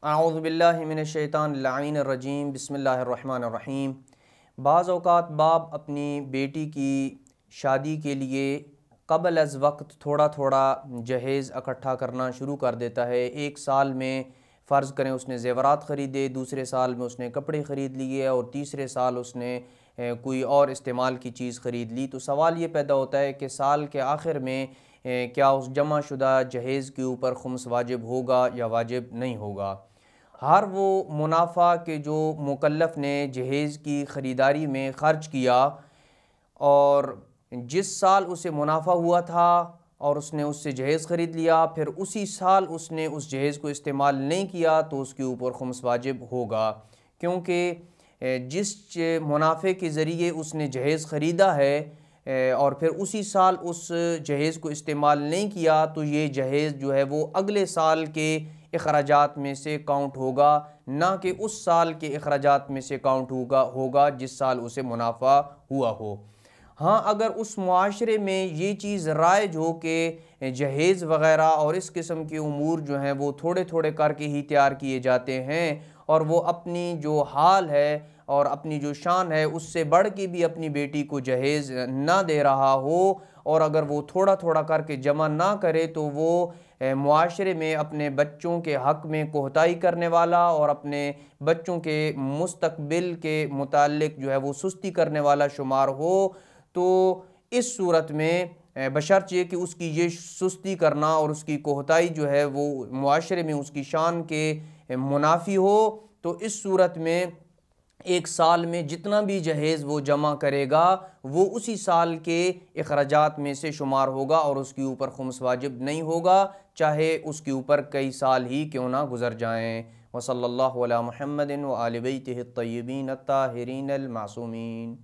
अऊज़ु बिल्लाहि मिनश्शैतानिर्रजीम बिस्मिल्लाहिर्रहमानिर्रहीम। बाज़ औक़ात बाप अपनी बेटी की शादी के लिए क़ब्ल अज़ वक्त थोड़ा थोड़ा जहेज़ इकट्ठा करना शुरू कर देता है। एक साल में फ़र्ज़ करें उसने ज़ेवरात ख़रीदे, दूसरे साल में उसने कपड़े ख़रीद लिए और तीसरे साल उसने कोई और इस्तेमाल की चीज़ ख़रीद ली। तो सवाल ये पैदा होता है कि साल के आखिर में क्या उस जमा शुदा जहेज़ के ऊपर खुम्स वाजिब होगा या वाजिब नहीं होगा। हर वो मुनाफा के जो मुकल्लफ़ ने जहेज़ की ख़रीदारी में ख़र्च किया और जिस साल उसे मुनाफा हुआ था और उसने उससे जहेज़ ख़रीद लिया, फिर उसी साल उसने उस जहेज़ को इस्तेमाल नहीं किया तो उसके ऊपर खुम्स वाजिब होगा। क्योंकि जिस मुनाफे के ज़रिए उसने जहेज़ ख़रीदा है और फिर उसी साल उस जहेज़ को इस्तेमाल नहीं किया तो ये जहेज़ जो है वो अगले साल के अखराजात में से काउंट होगा, ना कि उस साल के अखराजात में से काउंट होगा जिस साल उसे मुनाफा हुआ हो। हाँ, अगर उस मुआशरे में ये चीज़ राइज हो कि जहेज़ वग़ैरह और इस किस्म के उमूर जो हैं वो थोड़े थोड़े करके ही तैयार किए जाते हैं और वो अपनी जो हाल है और अपनी जो शान है उससे बढ़ के भी अपनी बेटी को जहेज़ ना दे रहा हो और अगर वो थोड़ा थोड़ा करके जमा ना करे तो वो मुआशरे में अपने बच्चों के हक़ में कोताही करने वाला और अपने बच्चों के मुस्तक़बिल के मुताल्लिक़ जो है वो सुस्ती करने वाला शुमार हो। तो इस सूरत में बशर्त ये कि उसकी ये सुस्ती करना और उसकी कोताही जो है वो मुआशरे में उसकी शान के मुनाफी हो, तो इस सूरत में एक साल में जितना भी जहेज़ वो जमा करेगा वो उसी साल के अखराजात में से शुमार होगा और उसके ऊपर खुम्स वाजिब नहीं होगा, चाहे उसके ऊपर कई साल ही क्यों ना गुज़र जाएँ। व सल्लल्लाहु अला मुहम्मदिन व आलि बैतिहि अत्तय्यिबीन अत्ताहिरीन अल मासूमीन।